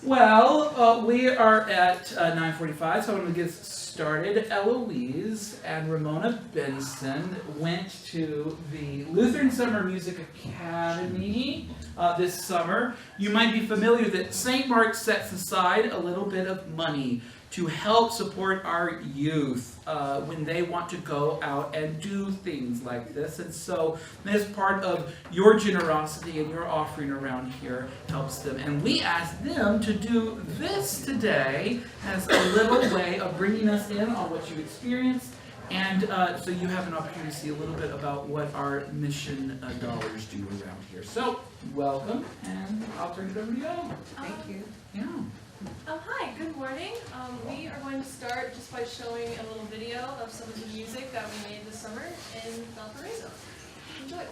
Well, we are at 9:45, so I'm going to get started. Eloise and Ramona Benson went to the Lutheran Summer Music Academy this summer. You might be familiar that St. Mark sets aside a little bit of money to help support our youth when they want to go out and do things like this. And so, as part of your generosity and your offering around here helps them. And we asked them to do this today as a little way of bringing us in on what you experienced. And so you have an opportunity to see a little bit about what our mission dollars do around here. So, welcome, and I'll turn it over to you. Thank you. Yeah. Hi, good morning. We are going to start just by showing a little video of some of the music that we made this summer in Valparaiso. Enjoy.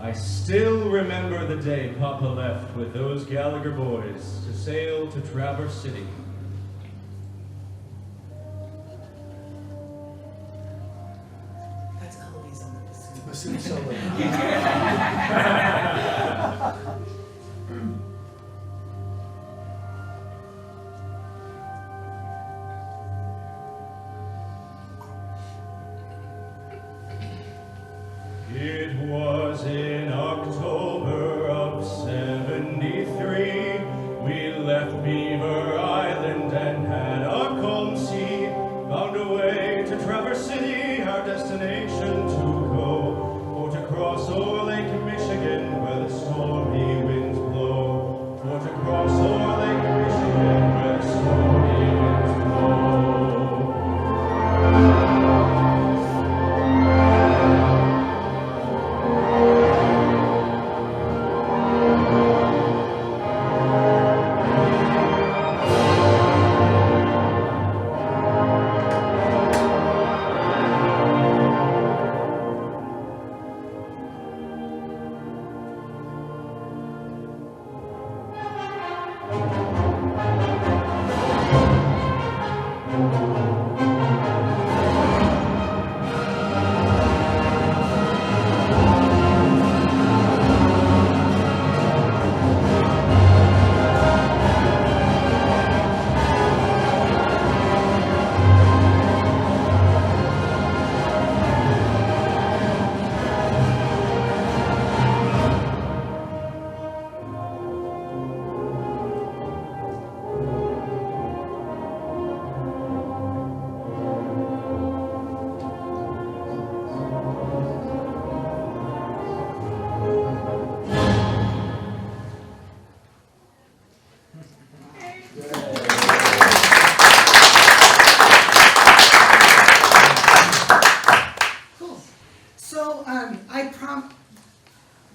I still remember the day Papa left with those Gallagher boys to sail to Traverse City. That's Eloise on the bassoon. Bassoon solo. It was in October of '73. We left Beaver Island and had a calm sea. Found a way to Traverse City, our destination to go. Or to cross o'er Lake Michigan where the stormy winds blow. Or to cross o'er Lake Michigan where the stormy winds blow.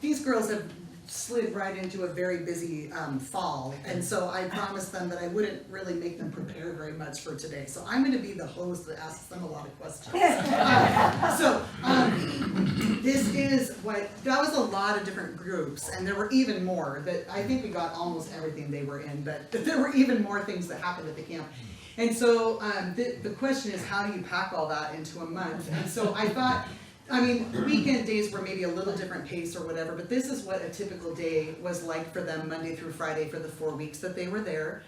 These girls have slid right into a very busy fall, and so I promised them that I wouldn't really make them prepare very much for today. So I'm going to be the host that asks them a lot of questions. This is that was a lot of different groups, and there were even more. That I think we got almost everything they were in, but there were even more things that happened at the camp. And so the question is, how do you pack all that into a month? And so I thought, I mean, weekend days were maybe a little different pace or whatever, but this is what a typical day was like for them, Monday through Friday, for the 4 weeks that they were there.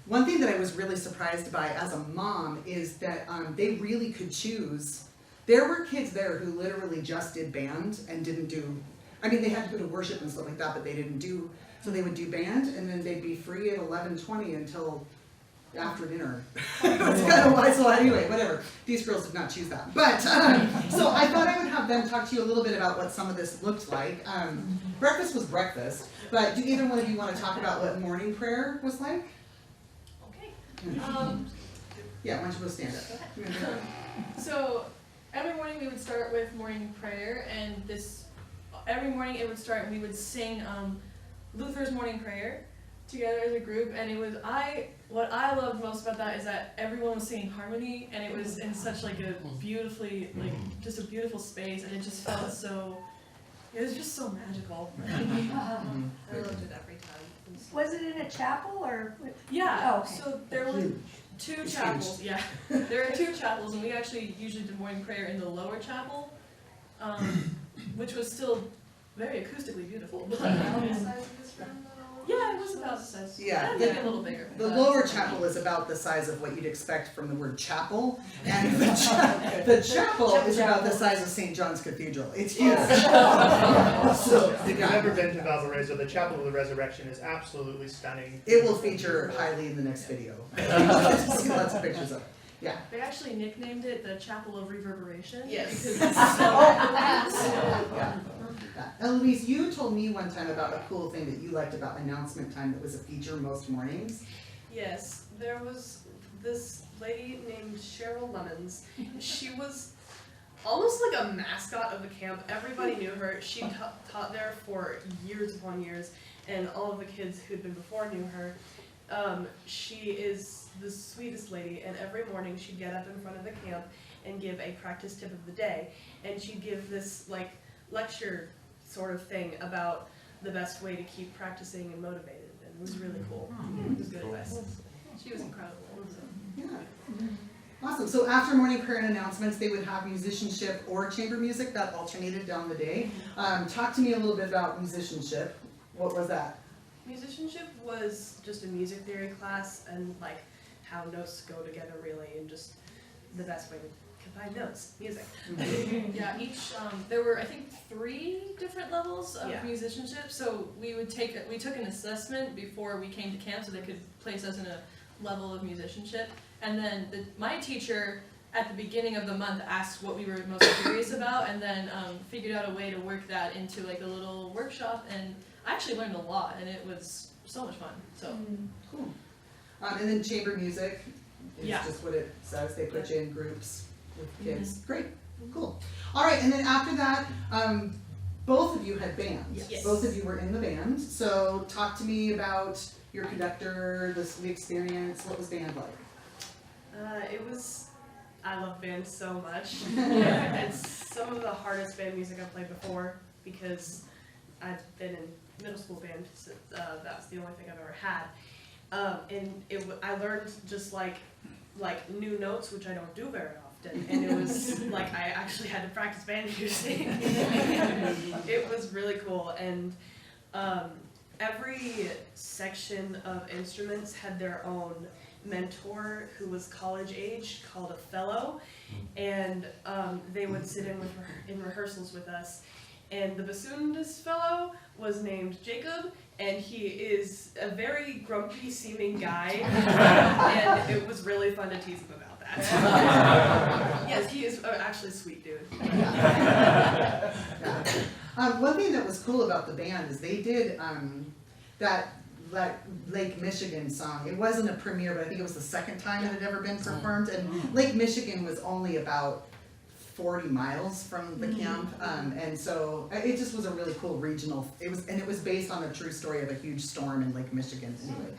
One thing that I was really surprised by as a mom is that they really could choose. There were kids there who literally just did band and didn't do, I mean, they had to go to worship and stuff like that, but they didn't do, so they would do band, and then they'd be free at 11:20 until after dinner. That's kind of why, so anyway, whatever. These girls did not choose that. But, so I thought I would have them talk to you a little bit about what some of this looked like. Breakfast was breakfast, but do either one of you want to talk about what morning prayer was like? Okay. Yeah, why don't you go stand up? So every morning we would start with morning prayer, and every morning it would start and we would sing Luther's morning prayer together as a group, and it was what I loved most about that is that everyone was singing harmony, and it was in such like a beautifully, like just a beautiful space, and it just felt so, it was just so magical. I loved it every time. Was it in a chapel or? Yeah, Oh, okay. so there were two It's chapels, yeah. There are two chapels, and we actually usually did morning prayer in the lower chapel, which was still very acoustically beautiful. Yeah, it was about the size. Yeah, maybe a little bigger. The lower chapel is about the size of what you'd expect from the word chapel, and the chapel is about the size of St. John's Cathedral. It's huge. So, If you've ever been to Valparaiso, the Chapel of the Resurrection is absolutely stunning. it will feature highly in the next video. See lots of pictures of it. Yeah. They actually nicknamed it the Chapel of Reverberation. Yes. Because it's so Yeah. Eloise, you told me one time about a cool thing that you liked about announcement time that was a feature most mornings. Yes, there was this lady named Cheryl Lemons. She was almost like a mascot of the camp. Everybody knew her. She taught there for years upon years, and all of the kids who'd been before knew her. She is the sweetest lady, and every morning she'd get up in front of the camp and give a practice tip of the day, and she'd give this like lecture sort of thing about the best way to keep practicing and motivated, and it was really cool. It was good advice. She was incredible. So. Yeah. Awesome. So after morning prayer and announcements, they would have musicianship or chamber music that alternated down the day. Talk to me a little bit about musicianship. What was that? Musicianship was just a music theory class, and like how notes go together really, and just the best way to combine notes, music. Yeah, there were I think 3 different levels of Yeah. musicianship. So we took an assessment before we came to camp, so they could place us in a level of musicianship. And then my teacher at the beginning of the month asked what we were most curious about, and then figured out a way to work that into like a little workshop. And I actually learned a lot, and it was so much fun. So Cool. And then chamber music is Yeah. just what it says. They put you in groups with kids. Great. Cool. All right. And then after that, both of you had bands. Yes. Both of you were in the band. So talk to me about your conductor, the experience. What was band like? I love band so much. It's some of the hardest band music I've played before, because I've been in middle school band, so, that's the only thing I've ever had. And I learned just like new notes, which I don't do very often, and it was like I actually had to practice band music. It was really cool, and every section of instruments had their own mentor who was college age, called a fellow, and they would sit in rehearsals with us. And the bassoonist fellow was named Jacob, and he is a very grumpy seeming guy, and it was really fun to tease him about that. Yes, he is actually a sweet dude. Yeah. One thing that was cool about the band is they did that Lake Michigan song. It wasn't a premiere, but I think it was the second time it had ever been performed. And Lake Michigan was only about 40 miles from the camp, and so it just was a really cool regional. It was based on a true story of a huge storm in Lake Michigan. Anyway,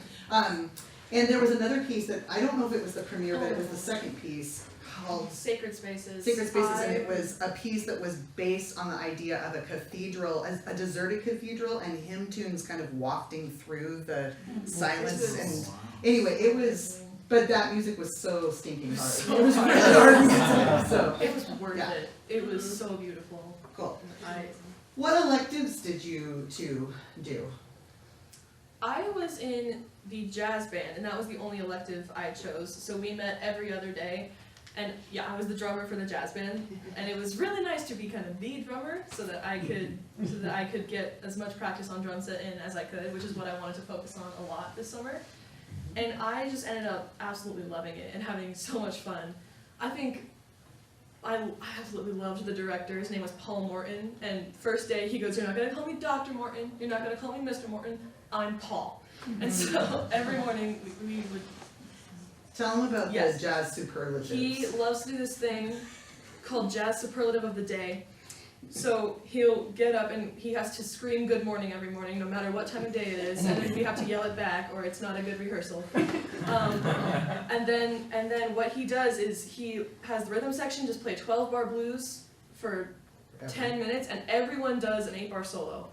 and there was another piece that I don't know if it was the premiere, but it was the second piece called Sacred Spaces. Sacred Spaces, and it was a piece that was based on the idea of a cathedral, a deserted cathedral, and hymn tunes kind of wafting through the silence. And anyway, it was. But that music was so stinking hard. So it was hard. really hard music. So It was worth Yeah. it. It was so beautiful. cool. I What electives did you two do? I was in the jazz band, and that was the only elective I chose. So we met every other day, and yeah, I was the drummer for the jazz band, and it was really nice to be kind of the drummer, so that I could get as much practice on drum set in as I could, which is what I wanted to focus on a lot this summer. And I just ended up absolutely loving it and having so much fun. I think I absolutely loved the director. His name was Paul Morton, and first day he goes, "You're not gonna call me Dr. Morton. You're not gonna call me Mr. Morton. I'm Paul." And so every morning we would. Tell them about Yes. the jazz superlatives. He loves to do this thing called Jazz Superlative of the Day. So he'll get up and he has to scream "Good morning" every morning, no matter what time of day it is, and then we have to yell it back, or it's not a good rehearsal. And then what he does is he has the rhythm section just play 12-bar blues for 10 minutes, and everyone does an 8-bar solo,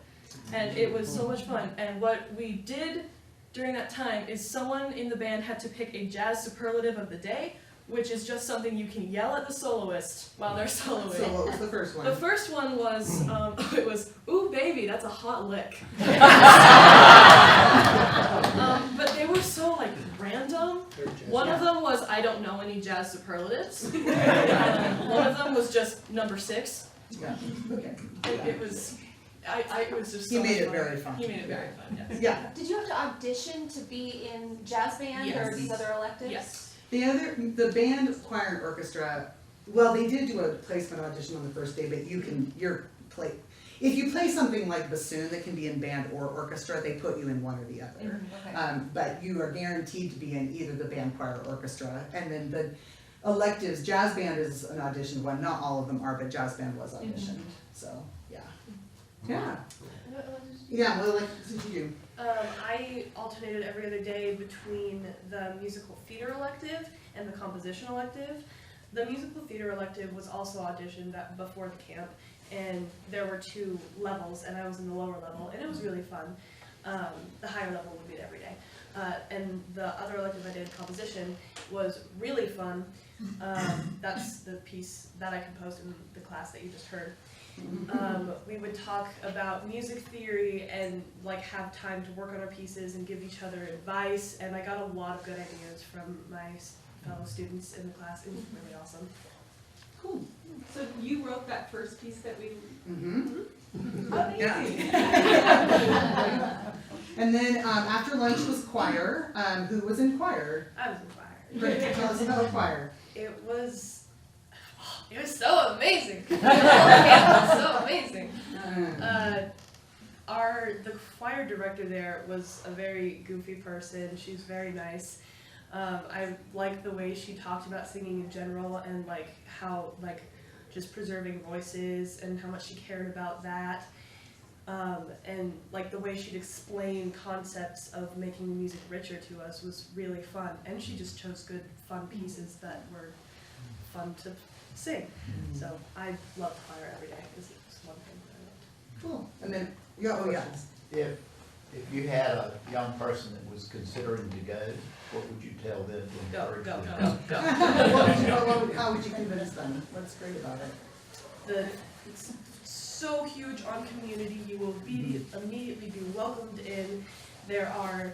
and it was so much fun. And what we did during that time is someone in the band had to pick a jazz superlative of the day, which is just something you can yell at the soloist while they're soloing. So what was the first one? The first one was, it was, "Ooh baby, that's a hot lick." But they were so like random. One of them was, "I don't know any jazz superlatives." One of them was just number 6. Yeah. Okay. It was, it was just He so made much it fun. very fun. He made it very fun, yes. Yeah. Did you have to audition to be in jazz band or Yes. these other electives? Yes. The band, choir, and orchestra. Well, they did do a placement audition on the first day, but if you play something like bassoon that can be in band or orchestra, they put you in one or the other. Okay. But you are guaranteed to be in either the band, choir, or orchestra. And then the electives, jazz band is an audition one. Not all of them are, but jazz band was auditioned. So yeah, yeah, yeah. What electives did you do? I alternated every other day between the musical theater elective and the composition elective. The musical theater elective was also auditioned before the camp, and there were 2 levels, and I was in the lower level, and it was really fun. The higher level would be every day. And the other elective I did, composition, was really fun. That's the piece that I composed in the class that you just heard. We would talk about music theory and like have time to work on our pieces and give each other advice, and I got a lot of good ideas from my fellow students in the class. It was really awesome. Cool. So you wrote that first piece that we. Mm-hmm. Amazing. And then after lunch was choir. Who was in choir? I was inspired. Great. Tell us about choir. It was so amazing. It was so amazing. The choir director there was a very goofy person. She's very nice. I liked the way she talked about singing in general and like how like just preserving voices and how much she cared about that. And like the way she'd explain concepts of making the music richer to us was really fun. And she just chose good, fun pieces that were fun to sing. So I loved choir every day because it was one thing that I loved. Cool. And then, yeah. If you had a young person that was considering to go, what would you tell them to encourage them? How would you convince them? What's great about it? It's so huge on community. You will immediately be welcomed in. There are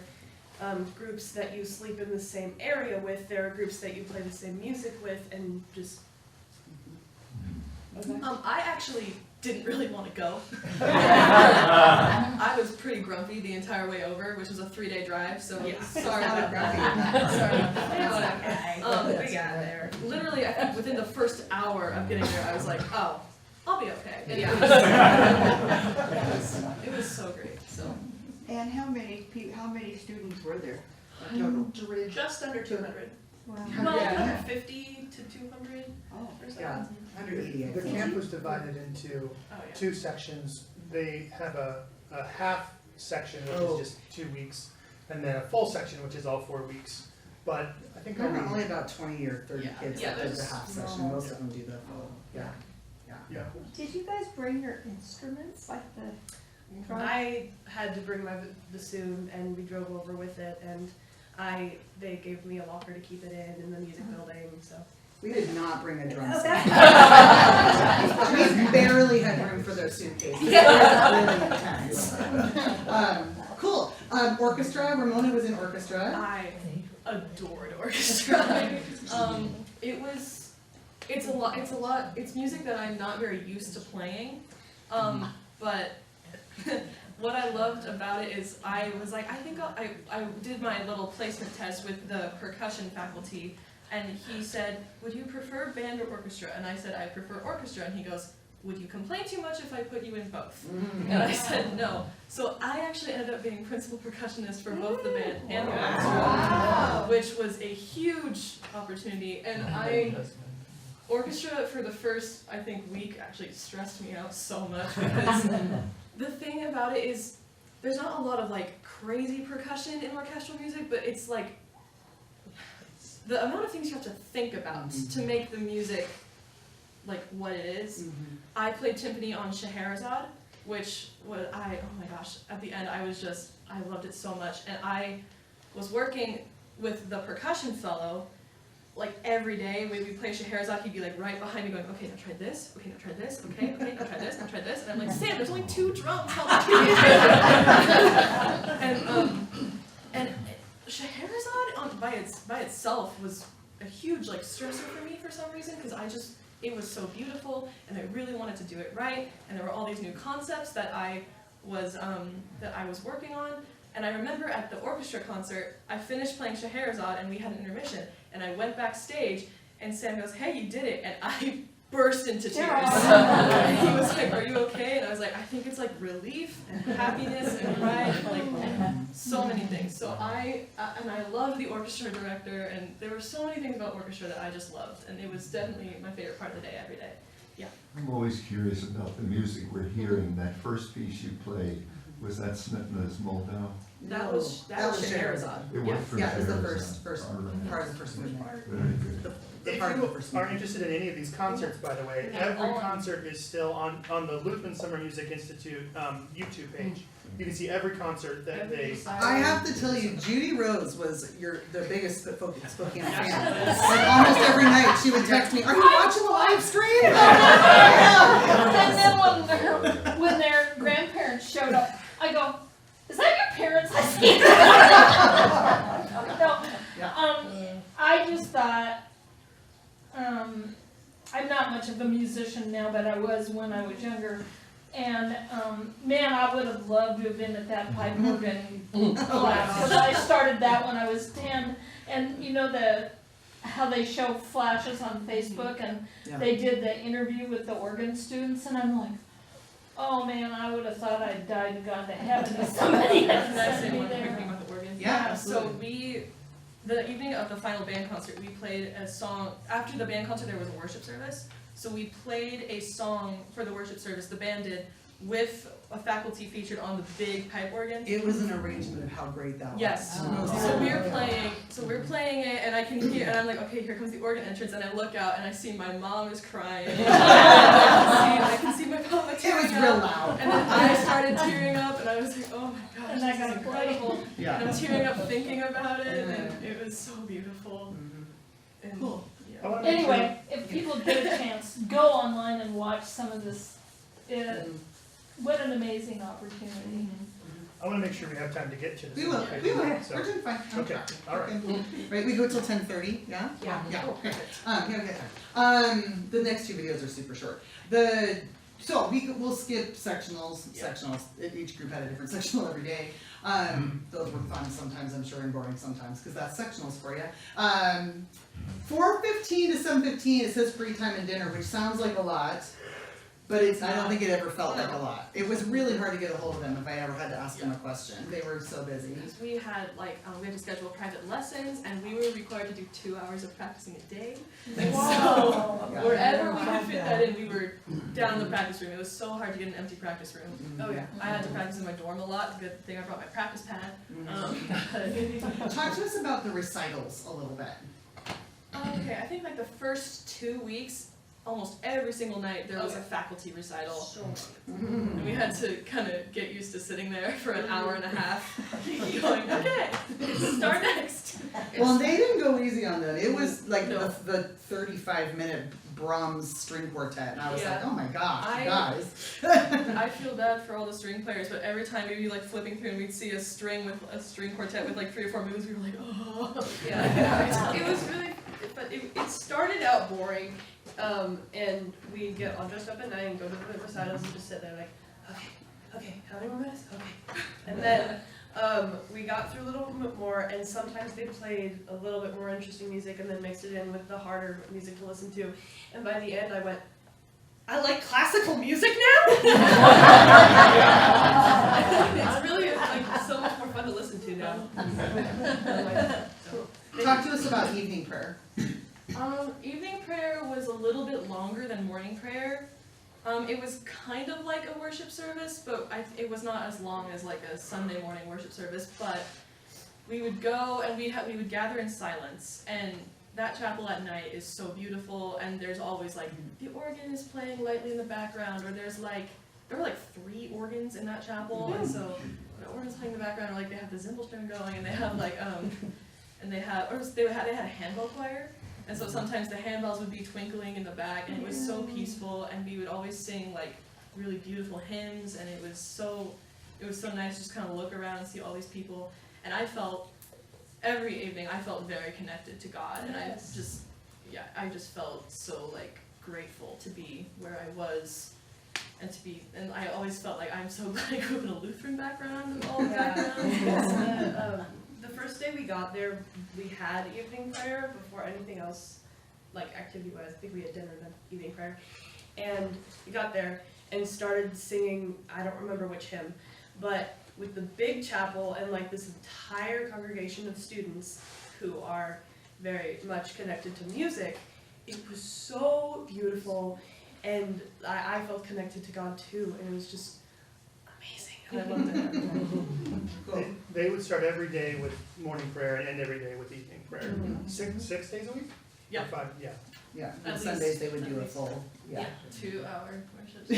groups that you sleep in the same area with. There are groups that you play the same music with, and just. I actually didn't really want to go. I was pretty grumpy the entire way over, which was a 3-day drive. So sorry about that. Sorry about that. We got there. Literally, I think within the first hour of getting there, I was like, oh. I'll be okay. And it was so great. So. And how many students were there? Total? Just under 200. Wow. Well, Yeah. 50 to 200. Oh, Or so. Yeah. 180. I The think. camp was divided into Oh, yeah. 2 sections. They have a half section, which is just 2 weeks, and then a full section, which is all 4 weeks. But I think There are only about 20 or 30 kids Yeah, that do the there's half session. Most of them do the full. Yeah. yeah. Did you guys bring your instruments, like the drum? I had to bring my bassoon, and we drove over with it, and they gave me a locker to keep it in the music building. So. We did not bring a drum Oh, set. that's- We barely had room for their suitcases. It was really intense. Cool. Orchestra. Ramona was in orchestra. I adored orchestra. It's music that I'm not very used to playing. But what I loved about it is I was like, I did my little placement test with the percussion faculty, and he said, would you prefer band or orchestra? And I said, I prefer orchestra. And he goes, would you complain too much if I put you in both? And I said no. So I actually ended up being principal percussionist for both the band and the orchestra, which was a huge opportunity. And orchestra for the first, I think, week actually stressed me out so much because the thing about it is there's not a lot of like crazy percussion in orchestral music, but it's like the amount of things you have to think about to make the music like what it is. I played timpani on Scheherazade, which was oh my gosh, at the end I loved it so much, and I was working with the percussion fellow like every day. When we play Scheherazade, he'd be like right behind me going, okay, now try this, okay, now try this, okay, now try this, now try this, and I'm like, Sam, there's only 2 drums, how much can you do? And Scheherazade by itself was a huge like stressor for me for some reason, because it was so beautiful, and I really wanted to do it right, and there were all these new concepts that I was working on. And I remember at the orchestra concert, I finished playing Scheherazade, and we had an intermission, and I went backstage, and Sam goes, hey, you did it, and I burst into tears. And he was like, are you okay? And I was like, I think it's like relief and happiness and pride, and like so many things. So I loved the orchestra director, and there were so many things about orchestra that I just loved, and it was definitely my favorite part of the day every day. Yeah. I'm always curious about the music we're hearing. That first piece you played, was that Smetana's Moldau? That was Scheherazade. It was from Yeah, it was the Scheherazade. first All right. part of the first movement. Very good. If part of the you first are meeting. interested in any of these concerts, by the way, Yeah. every concert is still on the Lutheran Summer Music Institute YouTube page. You can see every concert that they. I have to tell you, Judy Rose was the biggest Spokane fan. Like almost every night, she would text me, "Are you watching the live stream?" And then when their grandparents showed up, I go, "Is that your parents I see?" No, I just thought, I'm not much of a musician now, but I was when I was younger. And, man, I would have loved to have been at that pipe organ class, because I started that when I was 10. And you know how they show flashes on Facebook, and Yeah. they did the interview with the organ students, and I'm like, oh man, I would have thought I'd died and gone to heaven if somebody had That's sent me one thing there. about the organ. Yeah, So the evening of the final band concert, we played a song. After the band concert, there was a worship service. So we played a song for the worship service. The band did, with a faculty featured on the big pipe organ. It was an arrangement of how great that was. Yes. It was So we're playing it, and I can hear, and I'm like, okay, here comes the organ entrance, and I look out, and I see my mom is crying. I can see my mama It tearing was up. real loud. And then I started tearing up, and I was like, oh my gosh, And I this got is a incredible. And Yeah. I'm tearing up thinking about it, and it was so beautiful. And, Cool. yeah. I wanna make sure- Anyway, if people get a chance, go online and watch some of this. What an amazing opportunity. I want to make sure we have time to get to this. We will, we will, So- we're doing fine. I'm Okay, tracking. all right. Okay. Right, we go till 10:30, yeah? Yeah. Yeah, okay. The next two videos are super short. So we'll skip sectionals, each group had a different sectional every day. Those were fun sometimes, I'm sure, and boring sometimes, because that's sectionals for you. 4:15 to 7:15, it says free time and dinner, which sounds like a lot, but I don't think it ever felt like a lot. It was really hard to get a hold of them if I ever had to ask them a question. They were so busy. Because we had we had to schedule private lessons, and we were required to do 2 hours of practicing a day. And Wow. so wherever we could fit that in, we were down in the practice room. It was so hard to get an empty practice room. Oh yeah. I had to practice in my dorm a lot. Good thing I brought my practice pad. Talk to us about the recitals a little bit. Okay, I think like the first 2 weeks, almost every single night there was a faculty recital. So And we had to kind of get used to sitting there for an hour and a half, going, okay, start next. Well, they didn't go easy on that. It was like No. the 35-minute Brahms string quartet, and I was like, Yeah. oh my gosh, you I- guys. I feel bad for all the string players, but every time we'd be like flipping through and we'd see a string quartet with like 3 or 4 moves, we were like, oh. yeah, it was really, but it started out boring, and we'd get all dressed up at night and go to the recitals and just sit there like, okay, how many more minutes? Okay, and then we got through a little bit more, and sometimes they played a little bit more interesting music and then mixed it in with the harder music to listen to, and by the end I went, I like classical music now. It's really like so much more fun to listen to now. Talk to us about evening prayer. Evening prayer was a little bit longer than morning prayer. It was kind of like a worship service, but it was not as long as like a Sunday morning worship service. But we would go and we would gather in silence, and that chapel at night is so beautiful. And there's always like the organ is playing lightly in the background, or there were like 3 organs in that chapel, and so the organ's playing in the background, or like they have the Zimbelstone going, and they have like they had a handbell choir. And so sometimes the handbells would be twinkling in the back, and it was so peaceful, and we would always sing like really beautiful hymns, and it was so nice to just kind of look around and see all these people. And I felt every evening I felt very connected to God, and I just felt so like grateful to be where I was, and I always felt like I'm so glad I grew up in a Lutheran background and all the backgrounds. The first day we got there, we had evening prayer before anything else, like activity-wise. I think we had dinner and then evening prayer. And we got there and started singing, I don't remember which hymn, but with the big chapel and like this entire congregation of students who are very much connected to music, it was so beautiful, and I felt connected to God too, and it was just amazing, and I loved it. They would start every day with morning prayer and end every day with evening prayer. 6 days a week? Yeah. Or 5, yeah. Yeah, At on least- Sundays they would at do a least. full, yeah. 2-hour worship.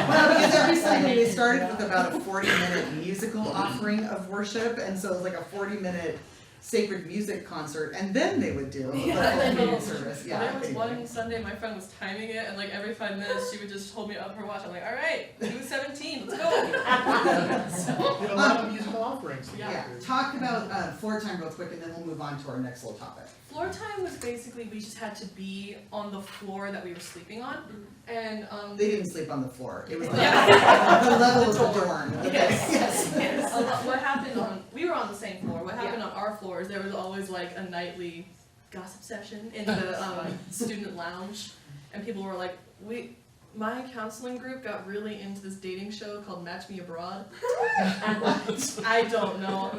Well, because every Sunday they started with about a 40-minute musical offering of worship, and so it was like a 40-minute sacred music concert, and then they would do a Yeah, full I know. communion service, yeah. There was anyway. one Sunday, my friend was timing it, and like every 5 minutes, she would just hold me up her watch. I'm like, all right, 2:17, let's go. We had a lot of musical offerings. Yeah, talk about floor time real quick, and then we'll move on to our next little topic. Floor time was basically we just had to be on the floor that we were sleeping on, and They didn't sleep on the floor, it was the Yeah. the level of the dorm, okay? Yes, yes. What happened we were on the same floor. What happened on our floors, there was always like a nightly gossip session in the student lounge, and people were like, my counseling group got really into this dating show called Match Me Abroad. I don't know.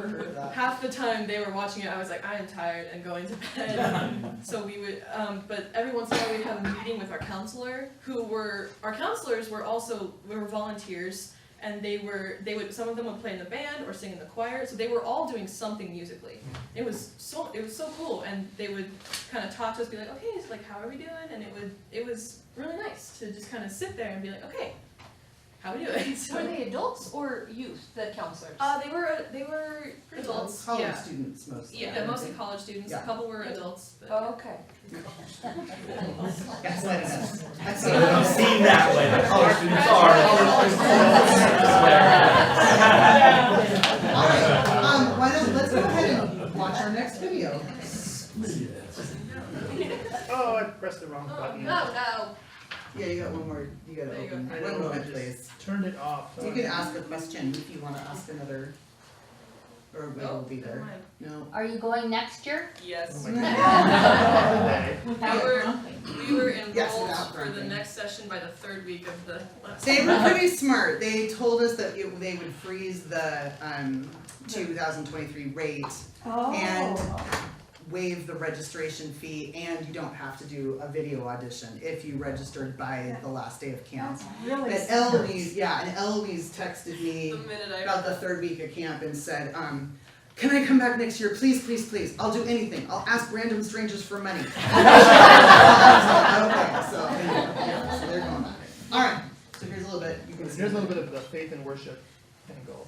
Half the time they were watching it, I was like, I am tired and going to bed. So we would, but every once in a while we'd have a meeting with our counselor, our counselors were volunteers, and some of them would play in the band or sing in the choir, so they were all doing something musically. It was so cool, and they would kind of talk to us, be like, okay, so like, how are we doing? And it was really nice to just kind of sit there and be like, okay, how are we doing? So, Were they adults or youth, the counselors? they were adults, College yeah. students mostly. Yeah, mostly college students, Yeah. a couple were adults, but. Oh, okay. Yes, let us know. That's So I'm seen that way, the college students are. Alright, let's go ahead and watch our next video. Oh, I pressed the wrong button. No. Yeah, you got one more, you gotta There you go. open, I one know, I moment just please. turned it off. You can ask a question if you wanna ask another, or we'll be there. No. Are you going next year? Yes. Oh my God. We were Yes, enrolled without for the prompting. next session by the 3rd week of the last. They were pretty smart. They told us that they would freeze the 2023 rate Oh. and waive the registration fee, and you don't have to do a video audition if you registered by the last day of camp. That's really But Eloise, and Eloise texted me The minute I about the 3rd week of camp and said, can I come back next year? Please, please, please. I'll do anything. I'll ask random strangers for money. Okay, so anyway, yeah, so they're going back. All right, so here's a little bit. You can see Here's a little bit of the faith and worship angle.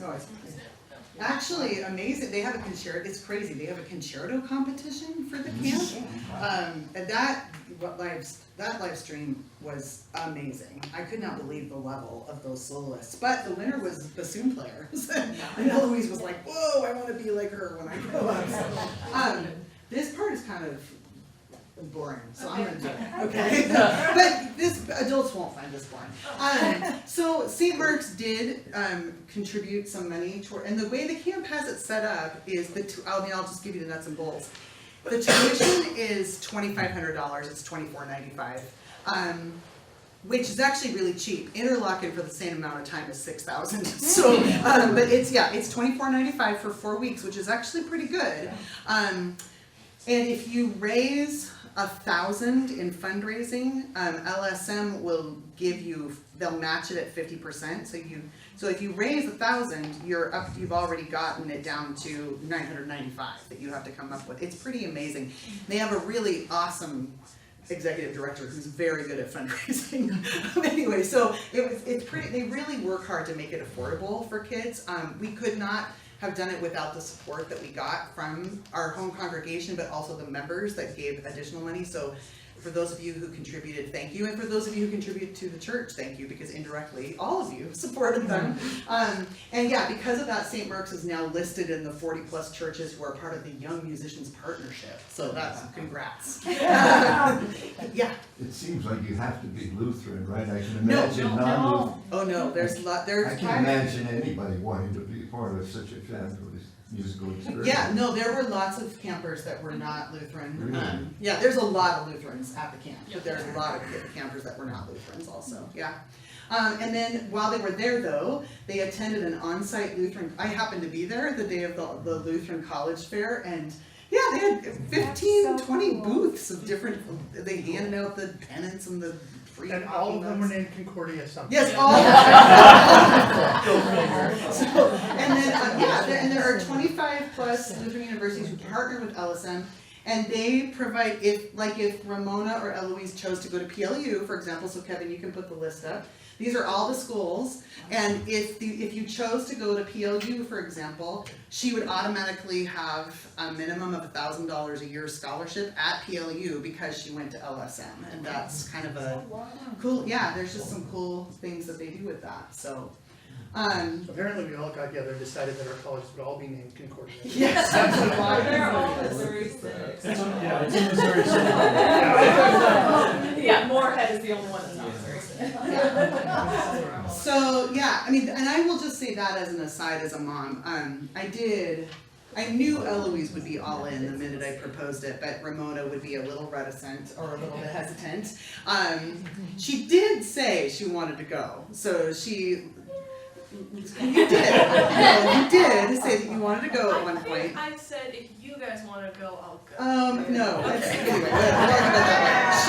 No, it's actually amazing. They have a concerto. It's crazy. They have a concerto competition for the camp. And that live stream was amazing. I could not believe the level of those soloists. But the winner was bassoon players. And Eloise was like, "Whoa, I want to be like her when I grow up." So, this part is kind of boring, so I'm gonna do it, okay? But adults won't find this boring. So St. Mark's did contribute some money toward, and the way the camp has it set up is I'll just give you the nuts and bolts. The tuition is $2,500, it's $24.95, which is actually really cheap. Interlochen for the same amount of time is $6,000. So, but it's $24.95 for 4 weeks, which is actually pretty good. And if you raise 1,000 in fundraising, LSM will give you, they'll match it at 50%. So if you raise 1,000, you've already gotten it down to 995 that you have to come up with. It's pretty amazing. They have a really awesome executive director who's very good at fundraising. Anyway, so it's pretty. They really work hard to make it affordable for kids. We could not have done it without the support that we got from our home congregation, but also the members that gave additional money. So for those of you who contributed, thank you. And for those of you who contributed to the church, thank you, because indirectly, all of you supported them. And yeah, because of that, St. Mark's is now listed in the 40+ churches who are part of the Young Musicians Partnership. So that's, congrats. Yeah. It seems like you have to be Lutheran, right? I can imagine non-Lutheran. Oh no, there's I can imagine anybody wanting to be part of such a fabulous musical experience. Yeah, no, there were lots of campers that were not Lutheran. Really? Yeah, there's a lot of Lutherans at the camp, but there's a lot of campers that were not Lutherans also, yeah. And then while they were there though, they attended an on-site Lutheran, I happened to be there the day of the Lutheran College Fair, and yeah, they had 15, 20 booths of different, they handed out the pennants and the free And all of them were named Concordia something. Yes, all of them. So, and then, there are 25+ Lutheran universities who partner with LSM, and they provide, if Ramona or Eloise chose to go to PLU, for example, so Kevin, you can put the list up. These are all the schools, and if you chose to go to PLU, for example, she would automatically have a minimum of $1,000 a year scholarship at PLU because she went to LSM, and that's kind of a cool, yeah, there's just some cool things that they do with that, so. Apparently we all got together and decided that our colleges would all be named Concordia. Yes, They're all Missouri State. Yeah, it's in Missouri City. Yeah, Moorhead is the only one that's not Missouri State. So yeah, I mean, and I will just say that as an aside, as a mom, I knew Eloise would be all in the minute I proposed it, but Ramona would be a little reticent or a little bit hesitant. She did say she wanted to go, so you did say that you wanted to go at one point. I said if you guys want to go, I'll go. No. Anyway, we'll talk about that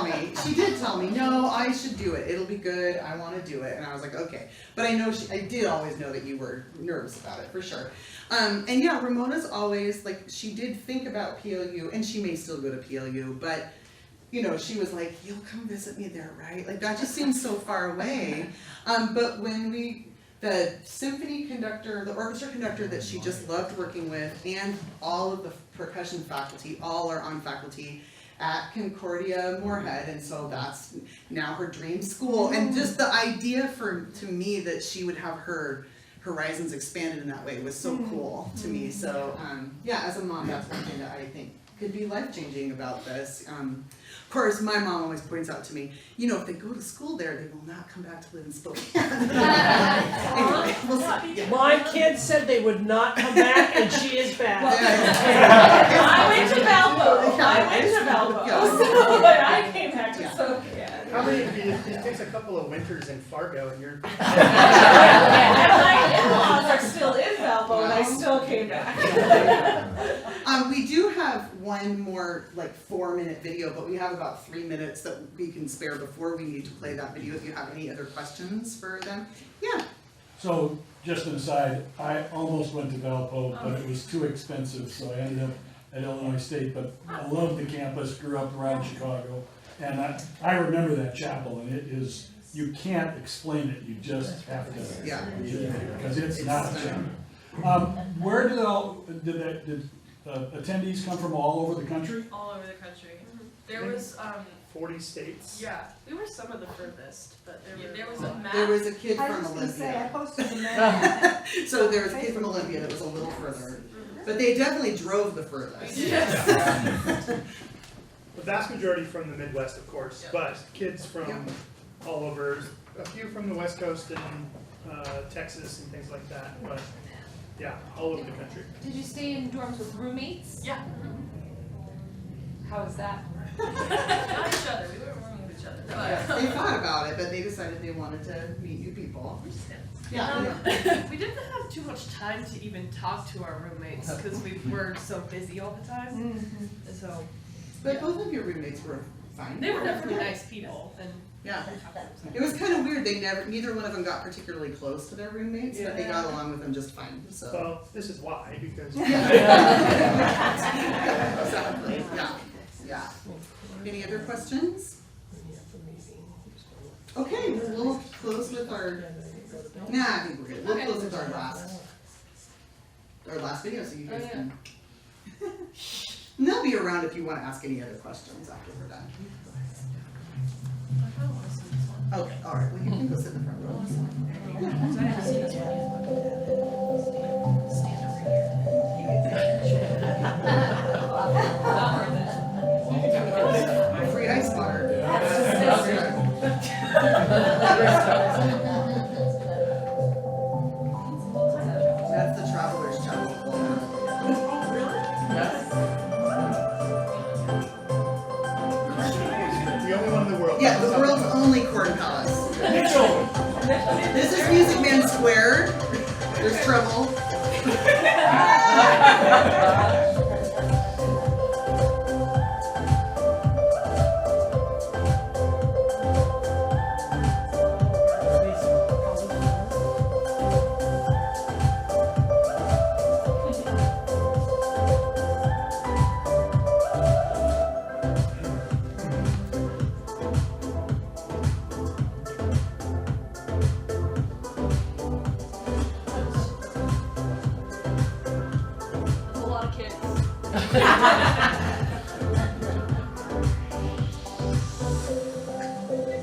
later. She did tell me, no, I should do it. It'll be good. I want to do it. And I was like, okay. But I did always know that you were nervous about it, for sure. And yeah, Ramona's always, like, she did think about PLU, and she may still go to PLU, but, you know, she was like, you'll come visit me there, right? Like, that just seems so far away. But when the symphony conductor, the orchestra conductor that she just loved working with, and all of the percussion faculty, all are on faculty at Concordia Moorhead, and so that's now her dream school. And just the idea to me that she would have her horizons expanded in that way was so cool to me. So yeah, as a mom, that's one thing that I think could be life-changing about this. Of course, my mom always points out to me, you know, if they go to school there, they will not come back to live in Spokane. Anyway, we'll see. Yeah. My kids said they would not come back, and she is back. I went to Valpo, but I came back to Spokane. How many of you, it takes a couple of winters in Fargo and you're... And my in-laws are still in Valpo, and I still came back. We do have one more, like, 4-minute video, but we have about 3 minutes that we can spare before we need to play that video. If you have any other questions for them. Yeah. So, just an aside, I almost went to Valpo, but it was too expensive, so I ended up at Illinois State, but I love the campus, grew up around Chicago, and I remember that chapel, and it is, you can't explain it, you just have to. Yeah. Because it's not a gym. Where did attendees come from all over the country? All over the country. There was 40 states. yeah, we were some of the furthest, but there was a map. There was a kid I from was gonna say, I Olympia. posted a map. So there was a kid from Olympia that was a little further. But they definitely drove the furthest. The vast majority from the Midwest, of course, Yep. but kids from Yep. all over, a few from the West Coast and Texas and things like that, but yeah, all over the country. Did you stay in dorms with roommates? Yeah. How was that? Not each other. We weren't rooming with each other. They thought about it, but they decided they wanted to meet new people. Yeah. We didn't have too much time to even talk to our roommates because we were so busy all the time. So But both of your roommates were fine. they were definitely nice people, and Yeah. It was kind of weird. Neither one of them got particularly close to their roommates, but they got along with them just fine. So. Well, this is why, because. Exactly. Yeah. Yeah. Any other questions? Okay, we'll close with our. Nah, I think we're good. We'll close with our last video, so you guys can. And they'll be around if you want to ask any other questions after we're done. Okay, all right. Well, you can go sit in the front row. Free ice water. That's the traveler's chest. The only one in the world. Yeah, the world's only corn palace. This is Music Man Square. There's trouble. a lot of kids.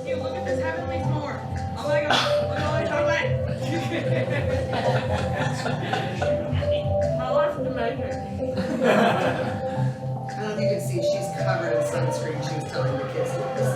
You look at this heavenly floor. Oh my god, look at all the chocolate. My life's amazing. I don't know if you can see, she's covered in sunscreen. She was telling the kids this.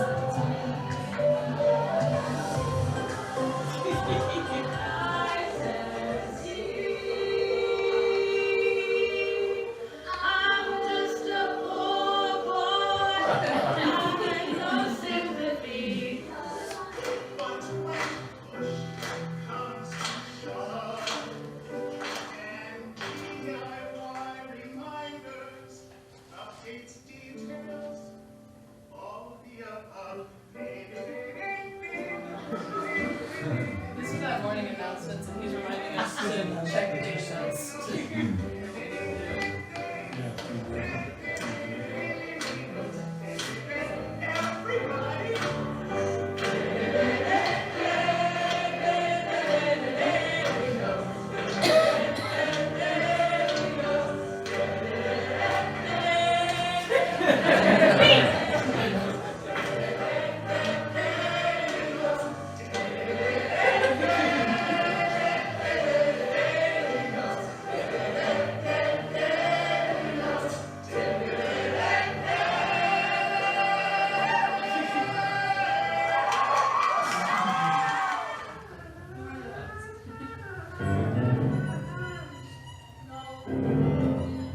This is that morning announcements, and he's reminding us to check the date sheets.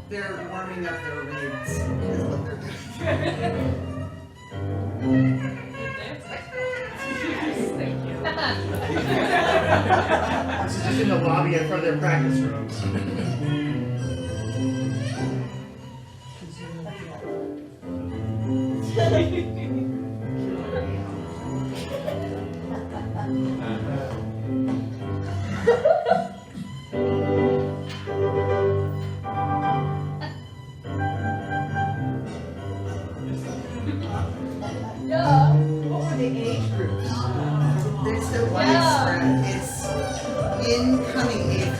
They're warming up their rigs, is what they're doing. This is just in the lobby in front of their practice rooms. What were the age groups? It's so widespread. It's incoming eighth